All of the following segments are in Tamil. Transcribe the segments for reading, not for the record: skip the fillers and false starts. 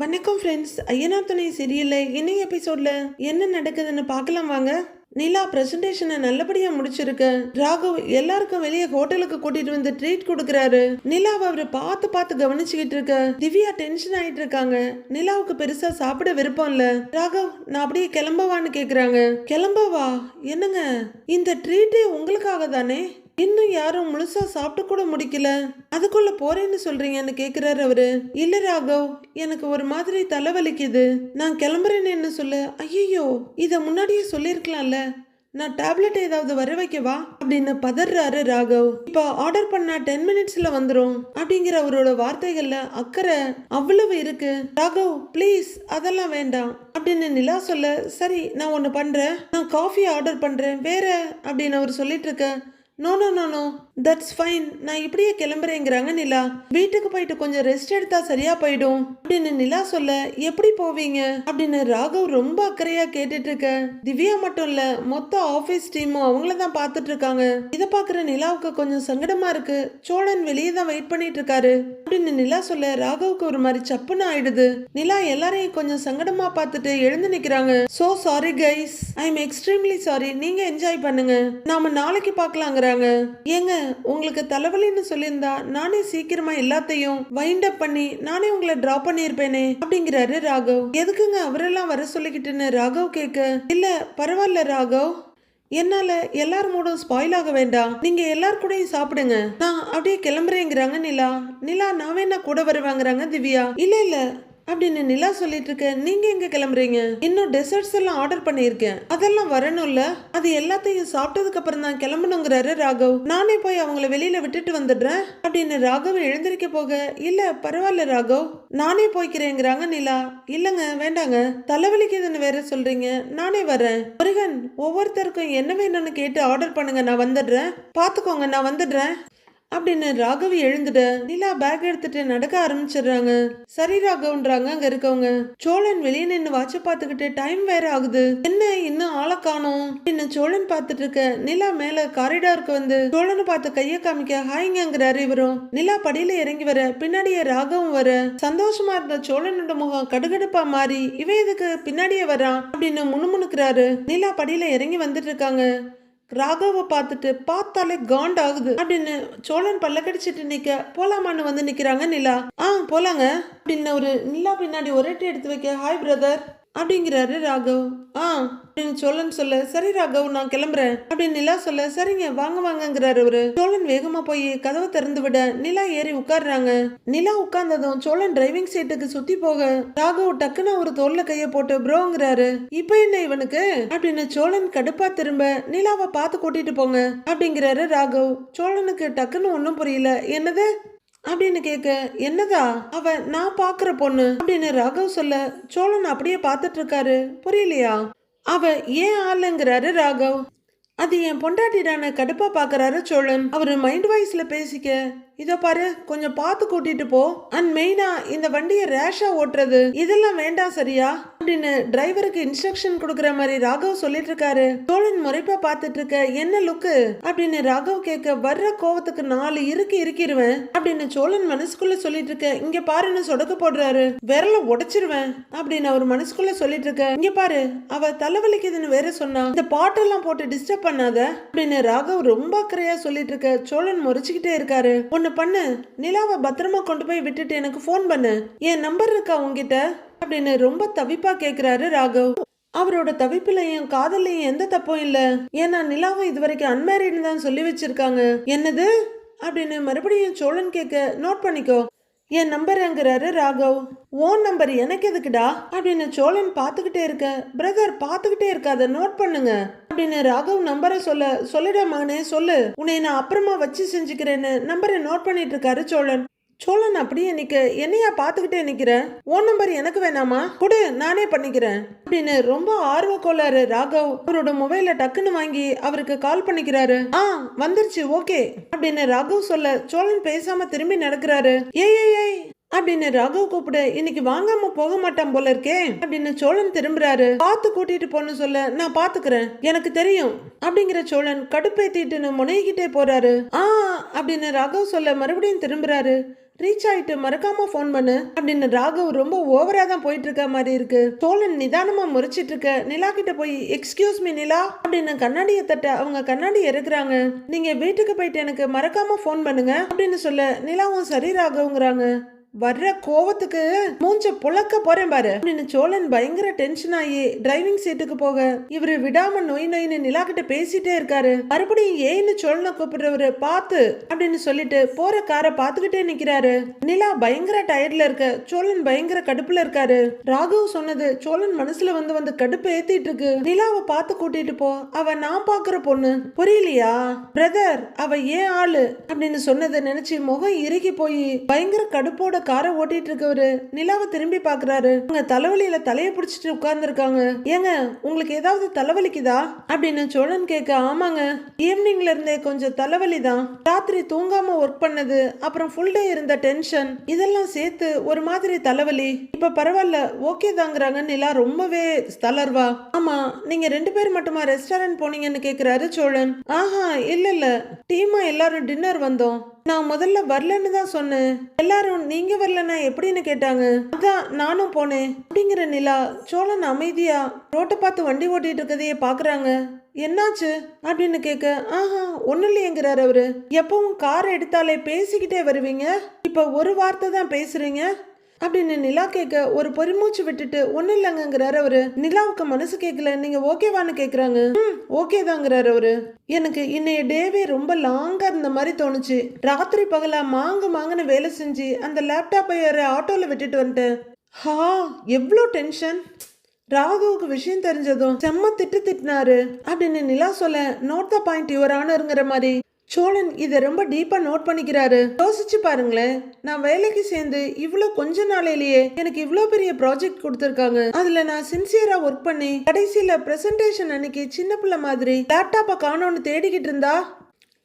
வணக்கம் ஃப்ரெண்ட்ஸ். ஐயனார் துணை சீரியலில் இன்னைக்கு எபிசோட்ல என்ன நடக்குதுன்னு பார்க்கலாம் வாங்க. நிலா பிரசன்டேஷனை நல்லபடியா முடிச்சிருக்கு. ராகவ் எல்லாருக்கும் வெளியே ஹோட்டலுக்கு கூட்டிட்டு வந்து ட்ரீட் கொடுக்கறாரு. நிலாவை அவரு பார்த்து பார்த்து கவனிச்சுக்கிட்டு இருக்க. திவ்யா டென்ஷன் ஆயிட்டு இருக்காங்க. நிலாவுக்கு பெருசா சாப்பிட விருப்பம் இல்ல. ராகவ் நான் அப்படியே கிளம்பவான்னு கேக்குறாங்க. கிளம்பவா? என்னங்க இந்த ட்ரீட்டே உங்களுக்காக தானே? இன்னும் யாரும் முழுசா சாப்பிட்டு கூட முடிக்கல, அதுக்குள்ள போறேன்னு சொல்றீங்கன்னு கேக்குறாரு அவரு. இல்ல ராகவ், எனக்கு ஒரு மாதிரி தலைவலிக்குது, நான் கிளம்புறேன்னு சொல்ல. ஐயோ, இத முன்னாடியே சொல்லிருக்கலாம்ல, நான் டேப்லெட் ஏதாவது வர வைக்கவா அப்படின்னு பதறாரு ராகவ். இப்போ ஆர்டர் பண்ணா 10 மினிட்ஸ்ல வந்துரும் அப்படிங்கிற அவரோட வார்த்தைகள்ல அக்கறை அவ்வளவு இருக்கு. ராகவ் ப்ளீஸ் அதெல்லாம் வேண்டாம் அப்படின்னு நிலா சொல்ல. சரி நான் ஒன்னு பண்றேன், நான் காஃபி ஆர்டர் பண்றேன் வேற அப்படின்னு அவர் சொல்லிட்டு இருக்க. No no no no that's fine, நான் இப்படியே கிளம்புறேங்கிறாங்க நிலா. வீட்டுக்கு போயிட்டு கொஞ்சம் ரெஸ்ட் எடுத்தா சரியா போயிடும் அப்படின்னு நிலா சொல்ல. எப்படி போவீங்க அப்படின்னு ராகவ் ரொம்ப அக்கறையா கேட்டுட்டு இருக்க. திவ்யா மட்டும் இல்ல, மொத்த ஆபீஸ் டீமும் அவங்கள தான் பார்த்துட்டு இருக்காங்க. இதை பாக்குற நிலாவுக்கு கொஞ்சம் சங்கடமா இருக்கு. சோழன் வெளியே தான் வெயிட் பண்ணிட்டு இருக்காரு அப்படின்னு நிலா சொல்ல. ராகவுக்கு ஒரு மாதிரி சப்புன்னு ஆயிடுது. நிலா எல்லாரையும் கொஞ்சம் சங்கடமா பார்த்துட்டு எழுந்து நிக்கிறாங்க. So sorry guys, I am extremely sorry, நீங்க என்ஜாய் பண்ணுங்க, நாம நாளைக்கு பார்க்கலாங்க. ஏங்க உங்களுக்கு தலைவலின்னு சொல்லியிருந்தா நானே சீக்கிரமா எல்லாத்தையும் வைண்ட் அப் பண்ணி நானே உங்களை டிராப் பண்ணிருப்பேனே அப்படிங்கிறாரு ராகவ். எதுக்குங்க அவரெல்லாம் வர சொல்லிக்கிட்டுன்னு ராகவ் கேட்க. இல்ல பரவாயில்ல ராகவ், என்னால எல்லார் மூடும் ஸ்பாயில் ஆக வேண்டாம், நீங்க எல்லார் கூடயும் சாப்பிடுங்க, நான் அப்படியே கிளம்புறேங்கிறாங்க நிலா. நிலா நான் வேணா கூட வருவாங்கிறாங்க திவ்யா. இல்ல இல்ல அப்படின்னு நிலா சொல்லிட்டு இருக்க. நீங்க எங்க கிளம்புறீங்க? இன்னும் டெசர்ட்ஸ் எல்லாம் ஆர்டர் பண்ணிருக்கேன், அதெல்லாம் வரணும்ல, அது எல்லாத்தையும் சாப்பிட்டதுக்கு அப்புறம் தான் கிளம்பணுங்கிறாரு ராகவ். நானே போய் அவங்கள வெளியில விட்டுட்டு வந்துடுறேன் அப்படின்னு ராகவ் எழுந்திருக்க போக. இல்ல பரவாயில்ல ராகவ், நானே போய்க்கிறேங்கிறாங்க நிலா. இல்லங்க வேண்டாங்க, தலைவலிக்குதுன்னு வேற சொல்றீங்க, நானே வரேன். முருகன் ஒவ்வொருத்தருக்கும் என்ன வேணும்னு கேட்டு ஆர்டர் பண்ணுங்க, நான் வந்துடுறேன், பாத்துக்கோங்க நான் வந்துடுறேன் அப்படின்னு ராகவ் எழுந்துட. நிலா பேக் எடுத்துட்டு நடக்க ஆரம்பிச்சிடுறாங்க. சரி ராகவ்ன்றாங்க அங்க இருக்கவங்க. சோழன் வெளியே நின்று வாட்ச பாத்துக்கிட்டு டைம் வேற ஆகுது, என்ன இன்னும் ஆளை காணோம் அப்படின்னு சோழன் பாத்துட்டு இருக்க. நிலா மேல காரிடாருக்கு வந்து சோழனை பார்த்து கைய காமிக்க ஹாய்ங்கிறாரு இவரும். நிலா படியில இறங்கி வர பின்னாடியே ராகவும் வர. சந்தோஷமா இருந்த சோழனோட முகம் கடுகடுப்பா மாறி இவன் இதுக்கு பின்னாடியே வரான் அப்படின்னு முணுமுணுக்கிறாரு. நிலா படியில இறங்கி வந்துட்டு இருக்காங்க. ராகவ பார்த்துட்டு பார்த்தாலே காண்ட் ஆகுது அப்படின்னு சோழன் பல்ல கடிச்சிட்டு நிக்க. போலாமான்னு வந்து நிக்கிறாங்க நிலா. போலாங்க அப்படின்னு ஒரு நிலா பின்னாடி ஒரேட்டி எடுத்து வைக்க. ஹாய் பிரதர் அப்படிங்கிறாரு ராகவ். அப்படின்னு சோழன் சொல்ல. சரி ராகவ் நான் கிளம்புறேன் அப்படின்னு நிலா சொல்ல. சரிங்க வாங்க வாங்கங்கிறாரு அவரு. சோழன் வேகமா போய் கதவை திறந்து விட நிலா ஏறி உட்கார்றாங்க. நிலா உட்கார்ந்ததும் சோழன் டிரைவிங் சீட்டுக்கு சுத்தி போக ராகவ் டக்குன்னு ஒரு தோல்ல கைய போட்டு ப்ரோங்கிறாரு. இப்ப என்ன இவனுக்கு அப்படின்னு சோழன் கடுப்பா திரும்ப. நிலாவை பார்த்து கூட்டிட்டு போங்க அப்படிங்கிறாரு ராகவ். சோழனுக்கு டக்குன்னு ஒன்னும் புரியல. என்னது அப்படின்னு கேட்க. என்னதா? அவ நான் பாக்குற பொண்ணு அப்படின்னு ராகவ் சொல்ல. சோழன் அப்படியே பார்த்துட்டு இருக்காரு. புரியலையா? அவ ஏன் ஆளுங்கிறாரு ராகவ். அது என் பொண்டாட்டிடான கடுப்பா பாக்குறாரு சோழன். அவரு மைண்ட் வாய்ஸ்ல பேசிக்க. இதோ பாரு கொஞ்சம் பார்த்து கூட்டிட்டு போ, அண்ட் மெயினா இந்த வண்டியை ரேஷா ஓட்டுறது இதெல்லாம் வேண்டாம் சரியா அப்படின்னு டிரைவருக்கு இன்ஸ்ட்ரக்ஷன் கொடுக்கற மாதிரி ராகவ் சொல்லிட்டு இருக்காரு. சோழன் முறைப்பா பார்த்துட்டு இருக்க. என்ன லுக்கு அப்படின்னு ராகவ் கேட்க. வர்ற கோவத்துக்கு 4 இருக்கிருவேன் அப்படின்னு சோழன் மனசுக்குள்ள சொல்லிட்டு இருக்க. இங்க பாருன்னு சொடக்கு போடுறாரு. விரல உடைச்சிருவேன் அப்படின்னு அவர் மனசுக்குள்ள சொல்லிட்டு இருக்க. இங்க பாரு அவ தலைவலிக்குதுன்னு வேற சொன்னா, இந்த பாட்டெல்லாம் போட்டு டிஸ்டர்ப் பண்ணாத அப்படின்னு ராகவ் ரொம்ப அக்கறையா சொல்லிட்டு இருக்க. சோழன் முறைச்சுக்கிட்டே இருக்காரு. பண்ணு, நிலாவை பத்திரமா கொண்டு போய் விட்டுட்டு எனக்கு போன் பண்ணு, என் நம்பர் இருக்கா உங்ககிட்ட அப்படின்னு ரொம்ப தவிப்பா கேக்குறாரு ராகவ். அவரோட தவிப்புலையும் காதலையும் எந்த தப்பும் இல்ல, ஏன்னா நிலாவை இதுவரைக்கும் அன்மேரிட்னு தான் சொல்லி வச்சிருக்காங்க. என்னது அப்படின்னு மறுபடியும் சோழன் கேட்க. நோட் பண்ணிக்கோ என் நம்பருங்கிறாரு ராகவ். ஓன் நம்பர் எனக்கு எதுக்குடா அப்படின்னு சோழன் பார்த்துக்கிட்டே இருக்க. பிரதர் பார்த்துக்கிட்டே இருக்காத, நோட் பண்ணுங்க அப்படின்னு ராகவ் நம்பரை சொல்ல. சொல்லிட மகனே சொல்லு, உன்னை நான் அப்புறமா வச்சு செஞ்சுக்கிறேன்னு நம்பரை நோட் பண்ணிட்டு இருக்காரு சோழன். சோழன் அப்படியே நிக்க. என்னையா பார்த்துக்கிட்டே நிக்கிற, ஓன் நம்பர் எனக்கு வேணாமா, கொடு நானே பண்ணிக்கிறேன் அப்படின்னு ரொம்ப ஆர்வ கோளாறு ராகவ். அவரோட மொபைல டக்குன்னு வாங்கி அவருக்கு கால் பண்ணிக்கிறாரு. வந்துருச்சு ஓகே அப்படின்னு ராகவ் சொல்ல. சோழன் பேசாம திரும்பி நடக்கிறாரு. ஏய் அப்படின்னு ராகவ் கூப்பிட. இன்னைக்கு வாங்காம போக மாட்டான் போல இருக்கே அப்படின்னு சோழன் திரும்புறாரு. பார்த்து கூட்டிட்டு போன்னு சொல்ல. நான் பாத்துக்கிறேன் எனக்கு தெரியும் அப்படிங்கிற சோழன் கடுப்பேத்திட்டு முனைகிட்டே போறாரு. அப்படின்னு ராகவ் சொல்ல மறுபடியும் திரும்புறாரு. ரீச் ஆயிட்டு மறக்காம ஃபோன் பண்ணு அப்படின்னு ராகவ் ரொம்ப ஓவரா தான் போயிட்டு இருக்க மாதிரி இருக்கு. சோழன் நிதானமா முறைச்சிட்டு இருக்க நிலா கிட்ட போய் எக்ஸ்கியூஸ் மீ நிலா அப்படின்னு கண்ணாடியை தட்ட அவங்க கண்ணாடி இறக்குறாங்க. நீங்க வீட்டுக்கு போயிட்டு எனக்கு மறக்காம ஃபோன் பண்ணுங்க அப்படின்னு சொல்ல நிலாவும் சரி ராகவங்கிறாங்க. வர்ற கோவத்துக்கு மூஞ்ச புழக்க போறேன் பாரு அப்படின்னு சோழன் பயங்கர டென்ஷன் ஆகி டிரைவிங் சீட்டுக்கு போக இவரு விடாம நொய் நொயின்னு நிலா கிட்ட பேசிட்டே இருக்காரு. மறுபடியும் ஏன்னு சோழனை கூப்பிடுறவரு பார்த்து அப்படின்னு சொல்லிட்டு போற காரை பார்த்துக்கிட்டே நிக்கிறாரு. நிலா பயங்கர டயர்ட்ல இருக்க சோழன் பயங்கர கடுப்புல இருக்காரு. ராகவ் சொன்னது சோழன் மனசுல வந்து வந்து கடுப்பு ஏத்திட்டு இருக்கு. நிலாவை பார்த்து கூட்டிட்டு போ, அவ நான் பாக்குற பொண்ணு, புரியலையா பிரதர், அவ ஏன் ஆளு அப்படின்னு சொன்னதை நினைச்சு முகம் இறுகி போய் பயங்கர கடுப்போட காரை ஓட்டிட்டு இருக்கவரு நிலாவை திரும்பி பாக்குறாரு. அவங்க தலைவலியில தலையை பிடிச்சிட்டு உட்கார்ந்து இருக்காங்க. ஏங்க உங்களுக்கு ஏதாவது தலைவலிக்குதா அப்படின்னு சோழன் கேட்க, ஆமாங்க, ஈவினிங்ல இருந்தே கொஞ்சம் தலைவலி தான். ராத்திரி தூங்காம ஒர்க் பண்ணது, அப்புறம் ஃபுல் டே இருந்த டென்ஷன், இதெல்லாம் சேர்த்து ஒரு மாதிரி தலைவலி. இப்ப பரவாயில்ல, ஓகே தாங்கிறாங்க நிலா ரொம்பவே தளர்வா. ஆமா, நீங்க 2 பேர் மட்டுமா ரெஸ்டாரண்ட் போனீங்கன்னு கேக்குறாரு சோழன். ஆஹா இல்ல, டீமா எல்லாரும் டின்னர் வந்தோம். நான் முதல்ல வரலன்னு தான் சொன்னேன். எல்லாரும் நீங்க வரலன்னா எப்படின்னு கேட்டாங்க. அதான் நானும் போனேன் அப்படிங்கிற நிலா. சோழன் அமைதியா ரோட்டை பார்த்து வண்டி ஓட்டிட்டு இருக்கதையே பாக்குறாங்க. என்னாச்சு அப்படின்னு கேட்க, ஆஹா ஒன்னும் இல்லையங்கிறாரு அவரு. எப்பவும் கார் எடுத்தாலே பேசிக்கிட்டே வருவீங்க, இப்ப ஒரு வார்த்தை தான் பேசுறீங்க அப்படின்னு நிலா கேட்க ஒரு பொறிமூச்சு விட்டுட்டு ஒன்னும் இல்லைங்கிறாரு அவரு. நிலாவுக்கு மனசு கேட்கல. நீங்க ஓகேவான்னு கேக்குறாங்க. ஓகே தாங்கிறாரு அவரு. எனக்கு இன்னைய டேவே ரொம்ப லாங்கா இருந்த மாதிரி தோணுச்சு. ராத்திரி பகலா மாங்குன்னு வேலை செஞ்சு அந்த லேப்டாப்பை ஆட்டோல விட்டுட்டு வந்துட்டேன். ஹா எவ்வளோ டென்ஷன். ராகுவுக்கு விஷயம் தெரிஞ்சதும் செம்ம திட்டினாரு அப்படின்னு நிலா சொல்ல, நோட் த பாயிண்ட் யுவர் ஆனருங்கிற மாதிரி சோழன் இதை ரொம்ப டீப்பா நோட் பண்ணிக்கிறாரு. யோசிச்சு பாருங்களேன், நான் வேலைக்கு சேர்ந்து இவ்வளோ கொஞ்ச நாளையிலேயே எனக்கு இவ்வளோ பெரிய ப்ராஜெக்ட் கொடுத்துருக்காங்க. அதுல நான் சின்சியரா ஒர்க் பண்ணி கடைசியில பிரசன்டேஷன் அன்னைக்கு சின்ன பிள்ளை மாதிரி லேப்டாப்பை காணோன்னு தேடிக்கிட்டு இருந்தா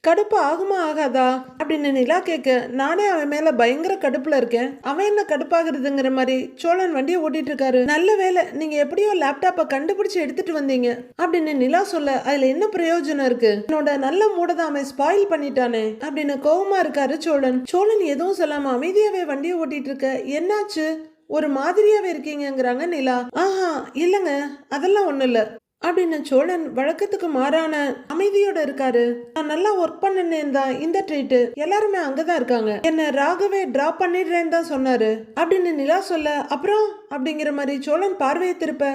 கடுப்பு ஆகுமா ஆகாதா அப்படின்னு நிலா கேட்க, நானே அவன் மேல பயங்கர கடுப்புல இருக்கேன், அவன் என்ன கடுப்பாகிறதுங்கிற மாதிரி சோழன் வண்டியை ஓட்டிட்டு இருக்காரு. நல்ல வேலை நீங்க எப்படியோ லேப்டாப்பை கண்டுபிடிச்சு எடுத்துட்டு வந்தீங்க அப்படின்னு நிலா சொல்ல, அதுல என்ன பிரயோஜனம் இருக்கு, என்னோட நல்ல மூட தான் அவன் ஸ்பாயில் பண்ணிட்டானே அப்படின்னு கோவமா இருக்காரு சோழன். சோழன் எதுவும் சொல்லாம அமைதியாவே வண்டியை ஓட்டிட்டு இருக்க, என்னாச்சு ஒரு மாதிரியாவே இருக்கீங்கிறாங்க நிலா. ஆஹா இல்லங்க அதெல்லாம் ஒண்ணு இல்ல அப்படின்னு சோழன் வழக்கத்துக்கு மாறான அமைதியோட இருக்காரு. நான் நல்லா ஒர்க் பண்ணேன்னு தான் இந்த ட்ரீட், எல்லாருமே அங்கதான் இருக்காங்க, என்ன ராகவே டிராப் பண்ணிடுறேன்னு தான் சொன்னாரு அப்படின்னு நிலா சொல்ல, அப்புறம் அப்படிங்கிற மாதிரி சோழன் பார்வையை திருப்ப,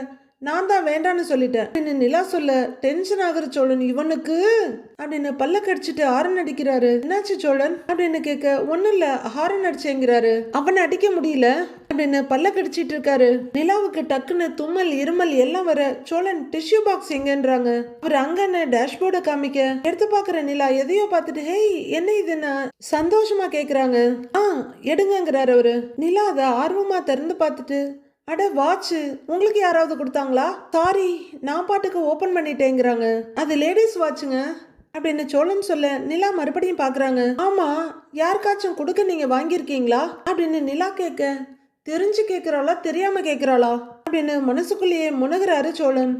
நான் தான் வேண்டான்னு சொல்லிட்டேன் அப்படின்னு நிலா சொல்ல, டென்ஷன் ஆகுற சோழன் இவனுக்கு அப்படின்னு பல்ல கடிச்சிட்டு ஹாரன் அடிக்கிறாரு. என்னாச்சு சோழன் அப்படின்னு கேட்க, ஒன்னும் இல்ல ஹாரன் அடிச்சேங்கிறாரு. அவனை அடிக்க முடியல அப்படின்னு பல்ல கடிச்சிட்டு இருக்காரு. நிலாவுக்கு டக்குன்னு தும்மல் இருமல் எல்லாம் வர சோழன் டிஷ்யூ பாக்ஸ் எங்கன்றாங்க. அவர் அங்கன்னு டேஷ்போர்டை காமிக்க எடுத்து பாக்குற நிலா எதையோ பார்த்துட்டு, ஹேய் என்ன இதுன்னு சந்தோஷமா கேக்குறாங்க. எடுங்கிறாரு அவரு. நிலா அதை ஆர்வமா திறந்து பார்த்துட்டு, அட வாட்சு, உங்களுக்கு யாராவது கொடுத்தாங்களா? சாரி நான் பாட்டுக்கு ஓபன் பண்ணிட்டேங்கிறாங்க. அது லேடிஸ் வாட்சுங்க அப்படின்னு சோழன் சொல்ல, நிலா மறுபடியும் பாக்குறாங்க. ஆமா, யாருக்காச்சும் கொடுக்க நீங்க வாங்கியிருக்கீங்களா அப்படின்னு நிலா கேட்க, தெரிஞ்சு கேட்கிறாளா தெரியாம கேட்கிறாளா அப்படின்னு மனசுக்குள்ளேயே முனகுறாரு சோழன்.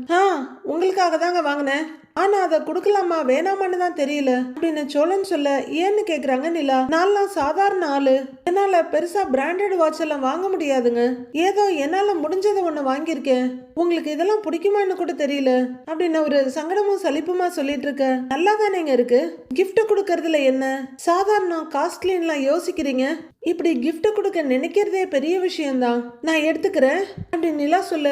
உங்களுக்காக தாங்க வாங்கினேன், ஆனா அதை கொடுக்கலாமா வேணாமான்னு தான் தெரியல அப்படின்னு சோழன் சொல்ல, ஏன்னு கேக்குறாங்க நிலா. நான்லாம் சாதாரண ஆளு, என்னால பெருசா பிராண்டட் வாட்ச் எல்லாம் வாங்க முடியாதுங்க, ஏதோ என்னால முடிஞ்சதை ஒண்ணு வாங்கியிருக்கேன், உங்களுக்கு இதெல்லாம் பிடிக்குமான்னு கூட தெரியல அப்படின்னு ஒரு சங்கடமும் சலிப்புமா சொல்லிட்டு இருக்க. நல்லா தானேங்க இருக்கு, கிஃப்ட் கொடுக்கறதுல என்ன சாதாரண காஸ்ட்லின்லாம் யோசிக்கிறீங்க, இப்படி கிஃப்ட் கொடுக்க நினைக்கிறதே பெரிய விஷயம்தான், நான் எடுத்துக்கிறேன் அப்படின்னு நிலா சொல்ல,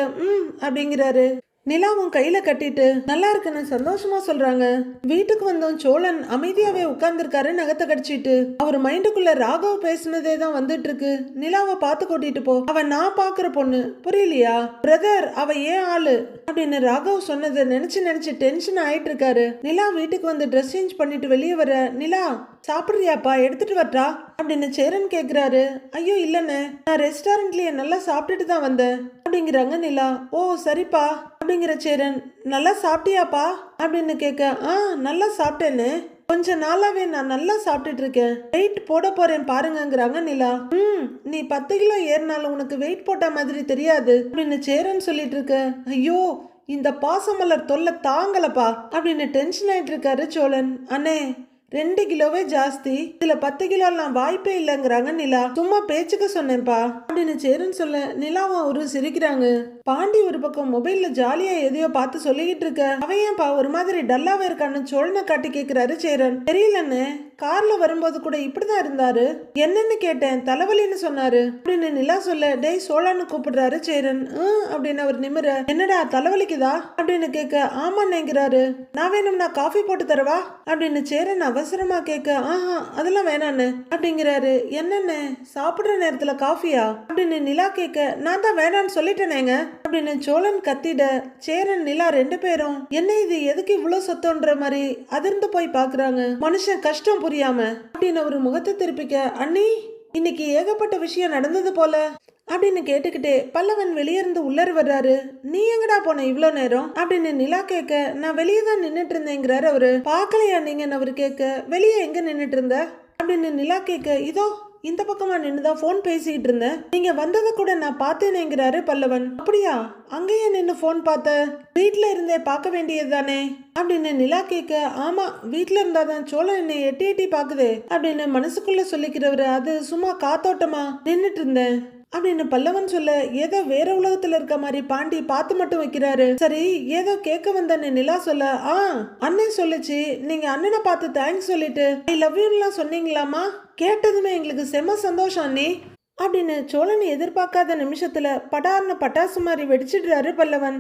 அப்படிங்கிறாரு. நிலாவும் கையில கட்டிட்டு நல்லா இருக்குன்னு சந்தோஷமா சொல்றாங்க. வீட்டுக்கு வந்தோம் சோழன் அமைதியாவே உட்கார்ந்துருக்காரு நகத்தை கடிச்சிட்டு. அவர் மைண்டுக்குள்ள ராகவ் பேசுனதே தான் வந்துட்டு இருக்கு. நிலாவை பார்த்து கூட்டிட்டு போ, அவன் நான் பாக்குற பொண்ணு, புரியலையா பிரதர், அவ ஏன் ஆளு அப்படின்னு ராகவ் சொன்னதை நினைச்சு டென்ஷன் ஆயிட்டு இருக்காரு. நிலா வீட்டுக்கு வந்து ட்ரெஸ் சேஞ்ச் பண்ணிட்டு வெளியே வர, நிலா சாப்பிடுறியாப்பா எடுத்துட்டு வரட்டா அப்படின்னு சேரன் கேக்குறாரு. ஐயோ இல்லன்னு, நான் ரெஸ்டாரண்ட்லயே நல்லா சாப்பிட்டுட்டு தான் வந்தேன் அப்படிங்கிறாங்க நிலா. ஓ சரிப்பா அப்படிங்கிற சேரன், நல்லா சாப்பிட்டியாப்பா அப்படின்னு கேட்க, நல்லா சாப்பிட்டேன்னு, கொஞ்ச நாளாவே நான் நல்லா சாப்பிட்டுட்டு இருக்கேன், வெயிட் போட போறேன் பாருங்கிறாங்க நிலா. நீ 10 கிலோ ஏறினாலும் உனக்கு வெயிட் போட்ட மாதிரி தெரியாது அப்படின்னு சேரன் சொல்லிட்டு இருக்க. ஐயோ இந்த பாசமலர் தொல்லை தாங்கலப்பா அப்படின்னு டென்ஷன் ஆயிட்டு இருக்காரு சோழன். அண்ணே 2 கிலோவே ஜாஸ்தி, இதுல 10 கிலோலாம் வாய்ப்பே இல்லைங்கிறாங்க நிலா. சும்மா பேச்சுக்க சொன்னேன்ப்பா அப்படின்னு சேரன் சொல்ல நிலாவும் அவரும் சிரிக்கிறாங்க. பாண்டி ஒரு பக்கம் மொபைல்ல ஜாலியா எதையோ பார்த்து சொல்லிக்கிட்டு இருக்க. அவன் ஏன்பா ஒரு மாதிரி டல்லாவே இருக்கான்னு சோழனை காட்டி கேக்குறாரு சேரன். தெரியலன்னு கார்ல வரும்போது கூட இப்படிதான் இருந்தாரு, என்னன்னு கேட்டேன், தலைவலின்னு சொன்னாரு அப்படின்னு நிலா சொல்ல, டேய் சோழான்னு கூப்பிடுறாரு சேரன். அப்படின்னு அவர் நிமிர, என்னடா தலைவலிக்குதா அப்படின்னு கேட்க, ஆமாண்ணேங்கிறாரு. நான் வேணும்னா காஃபி போட்டு தரவா அப்படின்னு சேரன் அவசரமா கேட்க, ஆஹா அதெல்லாம் வேணான்னு அப்படிங்கிறாரு. என்னன்னு சாப்பிடுற நேரத்துல காஃபியா அப்படின்னு நிலா கேட்க, நான் தான் வேணான்னு சொல்லிட்டேனேங்க அப்படின்னு சோழன் கத்திட, சேரன் நிலா 2 பேரும் என்ன இது எதுக்கு இவ்வளவு சத்தம்ன்ற மாதிரி அதிர்ந்து போய் பாக்குறாங்க. மனுஷன் கஷ்டம் புரியாம அப்படின்னு ஒரு முகத்தை திருப்பிக்க, அண்ணி இன்னைக்கு ஏகப்பட்ட விஷயம் நடந்தது போல அப்படின்னு கேட்டுக்கிட்டே பல்லவன் வெளியே இருந்து உள்ளர வர்றாரு. நீ எங்கடா போன இவ்வளோ நேரம் அப்படின்னு நிலா கேட்க, நான் வெளியே தான் நின்றுட்டு இருந்தேங்கிறாரு அவரு. பார்க்கலையா நீங்கன்னு அவரு கேட்க, வெளியே எங்க நின்றுட்டு இருந்த அப்படின்னு நிலா கேட்க, இதோ இந்த பக்கமா நின்னுதான் போன் பேசிக்கிட்டு இருந்தேன், நீங்க வந்ததை கூட நான் பார்த்தேனேங்கிறாரு பல்லவன். அப்படியா, அங்கேயே நின்று போன் பார்த்த, வீட்டுல இருந்தே பார்க்க வேண்டியது தானே அப்படின்னு நிலா கேட்க, ஆமா வீட்டுல இருந்தாதான் சோழன் என்னை எட்டி எட்டி பாக்குதே அப்படின்னு மனசுக்குள்ள சொல்லிக்கிறவரு. அது சும்மா காத்தோட்டமா நின்னுட்டு இருந்தேன் அப்படின்னு பல்லவன் சொல்ல, ஏதோ வேற உலகத்துல இருக்க மாதிரி பாண்டி பார்த்து மட்டும் வைக்கிறாரு. சரி ஏதோ கேட்க வந்தன்னு நிலா சொல்ல, அண்ணன் சொல்லுச்சு நீங்க அண்ணனை பார்த்து தேங்க்ஸ் சொல்லிட்டு ஐ லவ் யூலாம் சொன்னீங்களாமா, கேட்டதுமே எங்களுக்கு செம்ம சந்தோஷம் அண்ணி அப்படின்னு சோழன் எதிர்பார்க்காத நிமிஷத்துல படார்னு பட்டாசு மாதிரி வெடிச்சிடுறாரு பல்லவன்.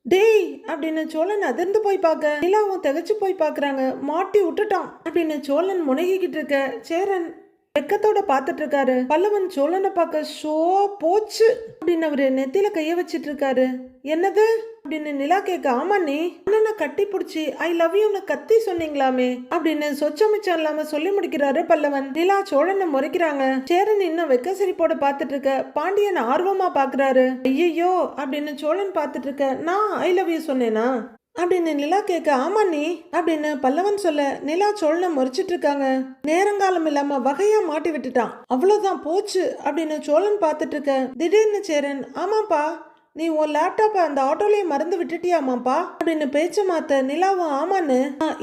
டேய் அப்படின்னு சோழன் அதிர்ந்து போய் பார்க்க, நிலாவும் திகச்சு போய் பாக்குறாங்க. மாட்டி விட்டுட்டான் அப்படின்னு சோழன் முனகிக்கிட்டு இருக்க சேரன் வெக்கத்தோட பாத்துட்டு இருக்காரு. பல்லவன் சோழனை பார்க்க, ஷோ போச்சு அப்படின்னு அவரு நெத்தியில கைய வச்சிட்டு இருக்காரு. என்னது அப்படின்னு நிலா கேட்க, ஆமா நீ அண்ணனை கட்டி பிடிச்சி ஐ லவ் யூன்னு கத்தி சொன்னீங்களாமே அப்படின்னு சொச்சமிச்சம் இல்லாம சொல்லி முடிக்கிறாரு பல்லவன். நிலா சோழனை முறைக்கிறாங்க. சேரன் இன்னும் வெக்க சிரிப்போட பாத்துட்டு இருக்க பாண்டியன் ஆர்வமா பாக்குறாரு. ஐயோ அப்படின்னு சோழன் பாத்துட்டு இருக்க, நான் ஐ லவ் யூ சொன்னேனா அப்படின்னு நிலா கேட்க, ஆமா நீ அப்படின்னு பல்லவன் சொல்ல, நிலா சோழனை முறைச்சிட்டு இருக்காங்க. நேரங்காலம் இல்லாம வகையா மாட்டி விட்டுட்டான், அவ்வளவுதான் போச்சு அப்படின்னு சோழன் பாத்துட்டு இருக்க. திடீர்னு சேரன், ஆமாப்பா நீ உன் லேப்டாப்பை அந்த ஆட்டோலயே மறந்து விட்டுட்டியாமாப்பா அப்படின்னு பேச்ச மாத்த நிலாவும் ஆமான்னு,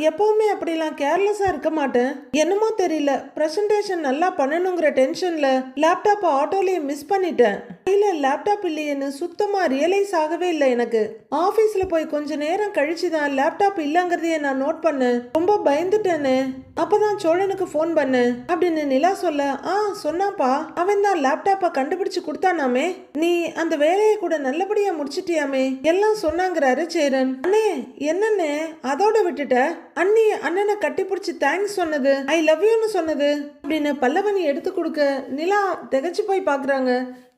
எப்பவுமே அப்படிலாம் கேர்லெஸ்ஸா இருக்க மாட்டேன், என்னமோ தெரியல பிரசன்டேஷன் நல்லா பண்ணணுங்கிற டென்ஷன்ல லேப்டாப்பை ஆட்டோலயே மிஸ் பண்ணிட்டேன், கையில லேப்டாப் இல்லையேன்னு சுத்தமா ரியலைஸ் ஆகவே இல்லை எனக்கு. ஆபீஸ்ல போய் கொஞ்ச நேரம் கழிச்சுதான் லேப்டாப் இல்லங்கிறதையே நான் நோட் பண்ணேன், ரொம்ப பயந்துட்டேன்னு அப்பதான் சோழனுக்கு போன் பண்ணேன் அப்படின்னு நிலா சொல்ல, சொன்னாப்பா அவன் தான் லேப்டாப்பை கண்டுபிடிச்சு கொடுத்தானாமே, நீ அந்த வேலையை கூட நல்லபடியா முடிச்சிட்டியாமே எல்லாம் சொன்னாங்கிறாரு சேரன். அண்ணே என்னன்னு அதோட விட்டுட்ட, அண்ணி அண்ணனை கட்டி பிடிச்சி தேங்க்ஸ் சொன்னது ஐ லவ் யூன்னு சொன்னது அப்படின்னு பல்லவனி எடுத்து கொடுக்க நிலா திகச்சு போய் பாக்குறாங்க.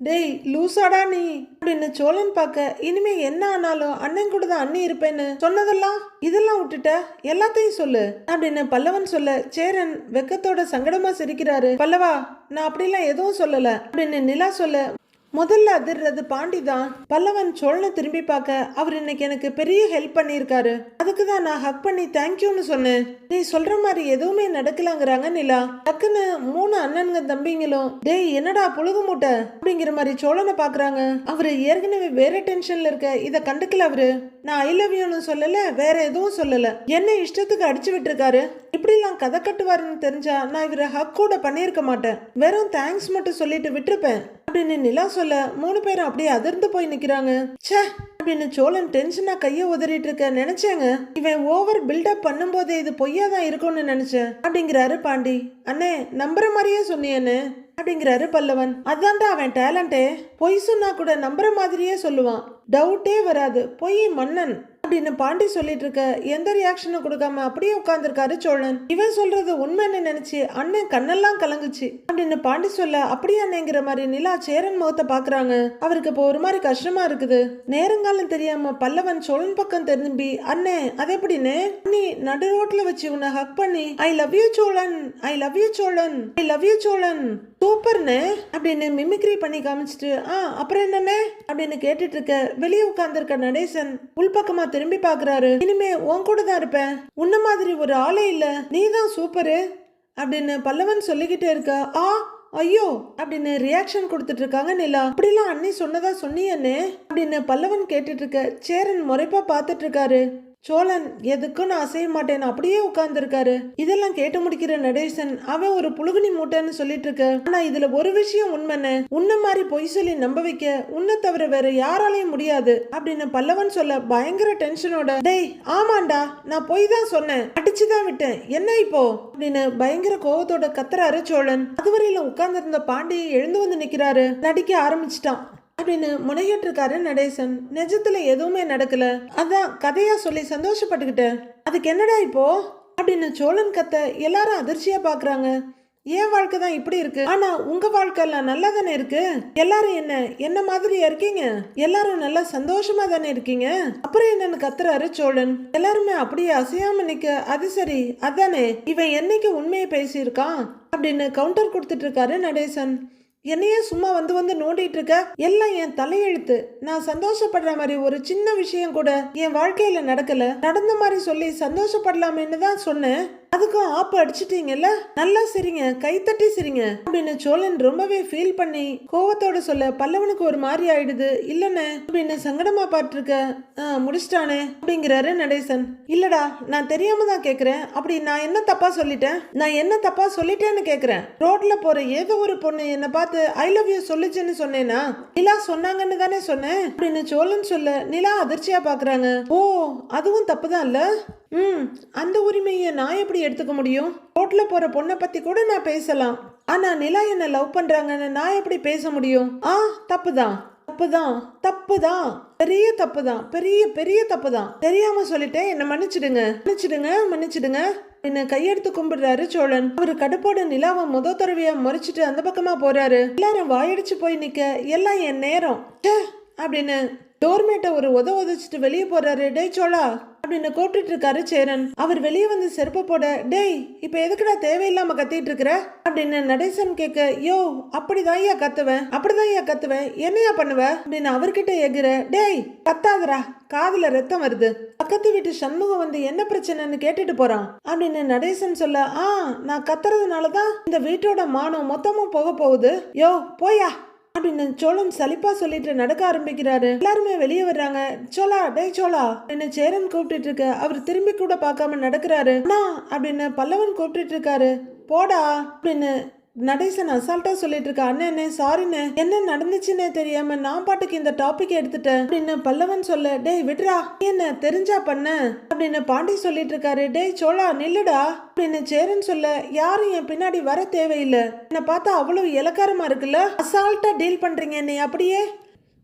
டேய் லூசாடா நீ அப்படின்னு சோழன் பார்க்க, இனிமே என்ன ஆனாலும் அண்ணன் கூட தான் அண்ணி இருப்பேன்னு சொன்னதெல்லாம் இதெல்லாம் விட்டுட்ட, எல்லாத்தையும் சொல்லு அப்படின்னு பல்லவன் சொல்ல, சேரன் வெக்கத்தோட சங்கடமா சிரிக்கிறாரு. பல்லவா நான் அப்படிலாம் எதுவும் சொல்லல அப்படின்னு நிலா சொல்ல, முதல்ல அதிர்றது பாண்டி தான். பல்லவன் சோழனை திரும்பி பார்க்க, அவர் இன்னைக்கு எனக்கு பெரிய ஹெல்ப் பண்ணியிருக்காரு, அதுக்கு தான் நான் ஹக் பண்ணி தேங்க்யூன்னு சொன்னேன், நீ சொல்ற மாதிரி எதுவுமே நடக்கலாங்கிறாங்க நிலா. டக்குன்னு 3 அண்ணனுங்க தம்பிங்களும், டேய் என்னடா புழுகு மூட்டை அப்படிங்கிற மாதிரி சோழனை பாக்குறாங்க. அவரு ஏற்கனவே வேற டென்ஷன்ல இருக்க, இத கண்டுக்கல அவரு. நான் ஐ லவ் யூன்னு சொல்லல, வேற எதுவும் சொல்லல, என்ன இஷ்டத்துக்கு அடிச்சு விட்டுருக்காரு, இப்படிலாம் கதை கட்டுவாருன்னு தெரிஞ்சா நான் இவரை ஹக் கூட பண்ணியிருக்க மாட்டேன், வெறும் தேங்க்ஸ் மட்டும் சொல்லிட்டு விட்டுருப்பேன் அப்படின்னு நிலா சொல்ல 3 பேரும் அப்படியே அதிர்ந்து போய் நிக்கிறாங்க. ச்சே அப்படின்னு சோழன் டென்ஷனா கைய உதறிட்டு இருக்க, நினைச்சேங்க இவன் ஓவர் பில்டப் பண்ணும் போதே இது பொய்யாதான் இருக்கும்னு நினைச்சேன் அப்படிங்கிறாரு பாண்டி. அண்ணே நம்புற மாதிரியே சொன்னியன்னு அப்படிங்கிறாரு பல்லவன். அதான்டா அவன் டேலண்டே, பொய் சொன்னா கூட நம்புற மாதிரியே சொல்லுவான், டவுட்டே வராது, பொய் மன்னன் அப்படின்னு பாண்டி சொல்லிட்டு இருக்க, எந்த ரியாக்ஷனும் கொடுக்காம அப்படியே உட்கார்ந்துருக்காரு சோழன். இவன் சொல்றது உண்மைன்னு நினைச்சு அண்ணன் கண்ணெல்லாம் கலங்குச்சு அப்படின்னு பாண்டி சொல்ல, அப்படியே அண்ணேங்கிற மாதிரி நிலா சேரன் முகத்தை பாக்குறாங்க. அவருக்கு இப்போ ஒரு மாதிரி கஷ்டமா இருக்குது. நேரங்காலம் தெரியாம பல்லவன் சோழன் பக்கம் திரும்பி, அண்ணே அது எப்படின்னு நீ நடு ரோட்ல வச்சு உன்னை ஹக் பண்ணி I love you Cholan, I love you Cholan, I love you Cholan, சூப்பர்னு அப்படின்னு மிமிக்ரி பண்ணி காமிச்சிட்டு, அப்புறம் என்னன்னு அப்படின்னு கேட்டுட்டு இருக்க, வெளியே உட்கார்ந்து இருக்க நடேசன் உள்பக்கமா திரும்பி பாக்குறாரு. இனிமே உன் கூட தான் இருப்பேன், உன்ன மாதிரி ஒரு ஆளே இல்ல, நீ தான் சூப்பரு அப்படின்னு பல்லவன் சொல்லிக்கிட்டே இருக்க. ஐயோ அப்படின்னு ரியாக்ஷன் கொடுத்துட்டு இருக்காங்க நிலா. அப்படிலாம் அண்ணி சொன்னதா சொன்னியன்னு அப்படின்னு பல்லவன் கேட்டுட்டு இருக்க, சேரன் முறைப்பா பாத்துட்டு இருக்காரு. சோழன் எதுக்கும் நான் அசைய மாட்டேன் அப்படியே உட்கார்ந்துருக்காரு. இதெல்லாம் கேட்டு முடிக்கிற நடேசன் அவன் ஒரு புழுகுனி மூட்டைன்னு சொல்லிட்டு இருக்க. ஆனா இதுல ஒரு விஷயம் உண்மைன்னு, உன்ன மாதிரி பொய் சொல்லி நம்ப வைக்க உன்னை தவிர வேற யாராலையும் முடியாது அப்படின்னு பல்லவன் சொல்ல பயங்கர டென்ஷனோட, டேய் ஆமாண்டா நான் பொய் தான் சொன்னேன், அடிச்சுதான் விட்டேன், என்ன இப்போ அப்படின்னு பயங்கர கோவத்தோட கத்துறாரு சோழன். அதுவரையில உட்கார்ந்து இருந்த பாண்டியை எழுந்து வந்து நிக்கிறாரு. நடிக்க ஆரம்பிச்சிட்டான் அப்படின்னு முனைகிட்டு இருக்காரு நடேசன். நிஜத்துல எதுவுமே நடக்கல, அதான் கதையா சொல்லி சந்தோஷப்பட்டுக்கிட்டேன், அதுக்கு என்னடா இப்போ அப்படின்னு சோழன் கத்த எல்லாரும் அதிர்ச்சியா பாக்குறாங்க. என் வாழ்க்கை தான் இப்படி இருக்கு, ஆனா உங்க வாழ்க்கை எல்லாம் நல்லா தானே இருக்கு, எல்லாரும் என்ன மாதிரியா இருக்கீங்க, எல்லாரும் நல்லா சந்தோஷமா தானே இருக்கீங்க, அப்புறம் என்னன்னு கத்துறாரு சோழன். எல்லாருமே அப்படியே அசையாம நிக்க, அது சரி அதானே இவன் என்னைக்கு உண்மையை பேசியிருக்கான் அப்படின்னு கவுண்டர் கொடுத்துட்டு இருக்காரு நடேசன். என்னையே சும்மா வந்து நோண்டிட்டு இருக்க, எல்லாம் என் தலையெழுத்து, நான் சந்தோஷப்படுற மாதிரி ஒரு சின்ன விஷயம் கூட என் வாழ்க்கையில நடக்கல, நடந்த மாதிரி சொல்லி சந்தோஷப்படலாமேன்னு தான் சொன்னேன், அதுக்கும் ஆப்பு அடிச்சிட்டீங்கல்ல, நல்லா சரிங்க, கைத்தட்டி சரிங்க அப்படின்னு சோழன் ரொம்பவே ஃபீல் பண்ணி கோவத்தோட சொல்ல பல்லவனுக்கு ஒரு மாதிரி ஆயிடுது. இல்லன்னு அப்படின்னு சங்கடமா பாத்துருக்க, முடிச்சிட்டானே அப்படிங்கிறாரு நடேசன். இல்லடா நான் தெரியாம தான் கேக்குறேன், அப்படி நான் என்ன தப்பா சொல்லிட்டேன், நான் என்ன தப்பா சொல்லிட்டேன்னு கேக்குறேன், ரோட்ல போற ஏதோ ஒரு பொண்ணு என்ன பார்த்து ஐ லவ் யூ சொல்லுச்சுன்னு சொன்னேனா, நிலா சொன்னாங்கன்னு தானே சொன்னேன் அப்படின்னு சோழன் சொல்ல நிலா அதிர்ச்சியா பாக்குறாங்க. ஓ அதுவும் தப்புதான் இல்ல, அந்த உரிமையை நான் எப்படி எடுத்துக்க முடியும், ரோட்ல போற பொண்ணை பத்தி கூட நான் பேசலாம், ஆனா நிலா என்ன லவ் பண்றாங்கன்னு நான் எப்படி பேச முடியும், தப்புதான் தப்புதான் தப்புதான், பெரிய தப்புதான், பெரிய பெரிய தப்புதான், தெரியாம சொல்லிட்டேன், என்ன மன்னிச்சிடுங்க மன்னிச்சிடுங்க மன்னிச்சிடுங்க என்ன கையெடுத்து கும்பிடுறாரு சோழன். அவரு கடுப்போட நிலாவை முத தடவையா முறைச்சிட்டு அந்த பக்கமா போறாரு. எல்லாரும் வாயடிச்சு போய் நிக்க, எல்லாம் என் நேரம் அப்படின்னு டோர்மேட்டை ஒரு உதச்சிட்டு வெளியே போறாரு. டேய் சோழா அப்படின்னு கூப்பிட்டு இருக்காரு சேரன். அவர் வெளியே வந்து செருப்ப போட, டேய் இப்ப எதுக்குடா தேவையில்லாம கத்திட்டு இருக்கிற அப்படின்னு நடேசன் கேட்க, யோ அப்படிதான் கத்துவேன் என்னையா பண்ணுவ அப்படின்னு அவர்கிட்ட எகிற, டேய் கத்தாதரா காதுல ரத்தம் வருது, பக்கத்து வீட்டு சண்முகம் வந்து என்ன பிரச்சனைன்னு கேட்டுட்டு போறான் அப்படின்னு நடேசன் சொல்ல, நான் கத்துறதுனாலதான் இந்த வீட்டோட மானம் மொத்தமும் போக போகுது, யோ போயா அப்படின்னு சோழன் சலிப்பா சொல்லிட்டு நடக்க ஆரம்பிக்கிறாரு. எல்லாருமே வெளியே வர்றாங்க. சோழா டேய் சோழா அப்படின்னு சேரன் கூப்பிட்டு இருக்க, அவர் திரும்பி கூட பார்க்காம நடக்கிறாரு. அப்படின்னு பல்லவன் கூப்பிட்டு இருக்காரு. போடா அப்படின்னு நடேசன் அசால்ட்டா சொல்லிட்டு இருக்கா. அண்ணே சாரிண்ணே, என்ன நடந்துச்சுன்னே தெரியாம நான் பாட்டுக்கு இந்த டாபிக் எடுத்துட்டேன் அப்படின்னு பல்லவன் சொல்ல, டேய் விடுறா என்ன தெரிஞ்சா பண்ண அப்படின்னு பாண்டி சொல்லிட்டு இருக்காரு. டேய் சோழா நில்லுடா அப்படின்னு சேரன் சொல்ல, யாரும் என் பின்னாடி வர தேவையில்லை, என்ன பார்த்தா அவ்வளவு இலக்காரமா இருக்குல்ல, அசால்ட்டா டீல் பண்றீங்க என்னை, அப்படியே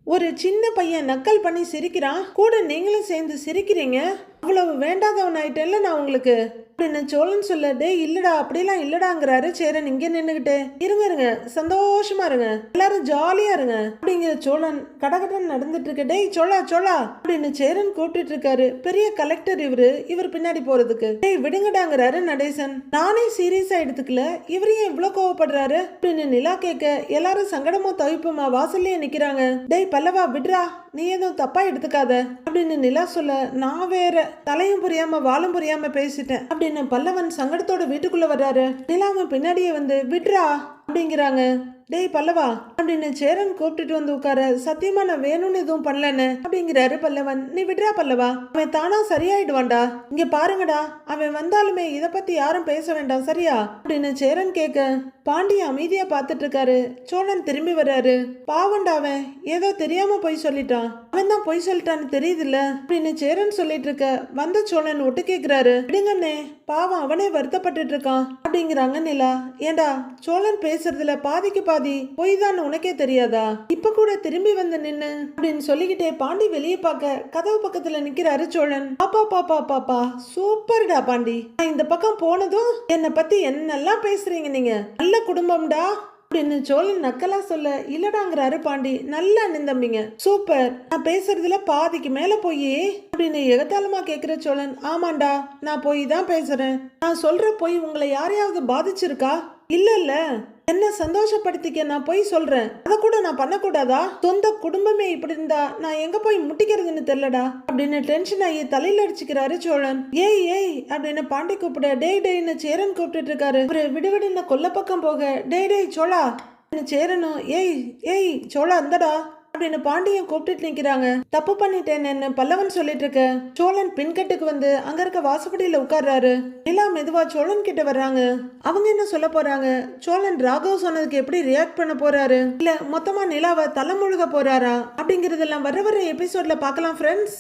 ஒரு சின்ன பையன் நக்கல் பண்ணி சிரிக்கிறான், கூட நீங்களும் சேர்ந்து சிரிக்கிறீங்க, அவ்வளவு வேண்டாதவன் ஆயிட்டேன்ல நான் உங்களுக்கு அப்படின்னு சோழன் சொல்ல, டே இல்லடா அப்படிலாம் இல்லடாங்கிறாரு சேரன். இங்க நின்னுகிட்டு இருங்க சந்தோஷமா இருங்க, எல்லாரும் ஜாலியா இருங்க அப்படிங்கிற சோழன் கடகடன் நடந்துட்டு இருக்க. டேய் சோழா அப்படின்னு சேரன் கூப்பிட்டு இருக்காரு. பெரிய கலெக்டர் இவர் பின்னாடி போறதுக்கு, டேய் விடுங்கடாங்கிறாரு நடேசன். நானே சீரியஸா எடுத்துக்கல, இவரையும் இவ்வளவு கோவப்படுறாரு அப்படின்னு நிலா கேட்க, எல்லாரும் சங்கடமா தவிப்புமா வாசல்லையே நிக்கிறாங்க. டேய் பல்லவா விடுறா, நீ எதுவும் தப்பா எடுத்துக்காத அப்படின்னு நிலா சொல்ல, நான் வேற தலையும் புரியாம வாழும் புரியாம பேசிட்டேன் அப்படின்னு பல்லவன் சங்கடத்தோட வீட்டுக்குள்ள வர்றாரு. நிலாவும் பின்னாடியே வந்து விட்ரா அப்படிங்கிறாங்க. டேய் பல்லவா அப்படின்னு சேரன் கூப்பிட்டுட்டு வந்து உட்கார, சத்தியமா நான் வேணும்னு எதுவும் பண்ணலன்னு அப்படிங்கிறாரு பல்லவன். நீ விட்ரா பல்லவா, அவன் தானா சரியாயிடுவான்டா, இங்க பாருங்கடா அவன் வந்தாலுமே இத பத்தி யாரும் பேச வேண்டாம் சரியா அப்படின்னு சேரன் கேட்க, பாண்டிய அமைதியா பாத்துட்டு இருக்காரு. சோழன் திரும்பி வர்றாரு. பாவண்டா அவன் ஏதோ தெரியாம போய் சொல்லிட்டான், அவன் தான் போய் சொல்லிட்டான்னு தெரியுதுல்ல அப்படின்னு சேரன் சொல்லிட்டு இருக்க, வந்த சோழன் ஒட்டு கேக்குறாரு. விடுங்கண்ணே பாவம் அவனே வருத்தப்பட்டு இருக்கான் அப்படிங்கிறாங்க நிலா. ஏண்டா சோழன் பேசுறதுல பாதிக்கு பாதி பொய் தான் உனக்கே தெரியாதா, இப்ப கூட திரும்பி வந்து நின்னு அப்படின்னு சொல்லிக்கிட்டே பாண்டி வெளியே பார்க்க கதவு பக்கத்துல நிக்கிறாரு சோழன். பாப்பா சூப்பர்டா பாண்டி, நான் இந்த பக்கம் போனதும் என்னை பத்தி என்னெல்லாம் பேசுறீங்க நீங்க, நல்ல குடும்பம்டா அப்படின்னு சோழன் நக்கலா சொல்ல, இல்லடாங்கிறாரு பாண்டி. நல்லா நிந்தம்பிங்க சூப்பர், நான் பேசுறதுல பாதிக்கு மேல போய் அப்படின்னு எகத்தாளமா கேக்குற சோழன். ஆமாண்டா நான் போய் தான் பேசுறேன், நான் சொல்ற போய் உங்களை யாரையாவது பாதிச்சிருக்கா, இல்ல என்ன சந்தோஷப்படுத்திக்க நான் போய் சொல்றேன், அத கூட நான் பண்ணக்கூடாதா, சொந்த குடும்பமே இப்படி இருந்தா நான் எங்க போய் முட்டிக்கிறதுன்னு தெரியலடா அப்படின்னு டென்ஷன் ஆகி தலையில அடிச்சுக்கிறாரு சோழன். ஏய் அப்படின்னு பாண்டி கூப்பிட, டேய்னு சேரன் கூப்பிட்டு இருக்காரு. ஒரு விடுவிடுன்னு கொல்ல பக்கம் போக, டேய் சோழா சேரனும், ஏய் சோழா அந்தடா அப்படின்னு பாண்டியன் கூப்பிட்டு நிக்கிறாங்க. தப்பு பண்ணிட்டேன்னு பல்லவன் சொல்லிட்டு இருக்க சோழன் பின்கட்டுக்கு வந்து அங்க இருக்க வாசப்படியில உட்கார்றாரு. நிலா மெதுவா சோழன் கிட்ட வர்றாங்க. அவங்க என்ன சொல்ல போறாங்க? சோழன் ராகவ் சொன்னதுக்கு எப்படி ரியாக்ட் பண்ண போறாரு, இல்ல மொத்தமா நிலாவை தலைமுழுக போறாரா அப்படிங்கறதெல்லாம் வர எபிசோட்ல பார்க்கலாம் ஃப்ரெண்ட்ஸ்.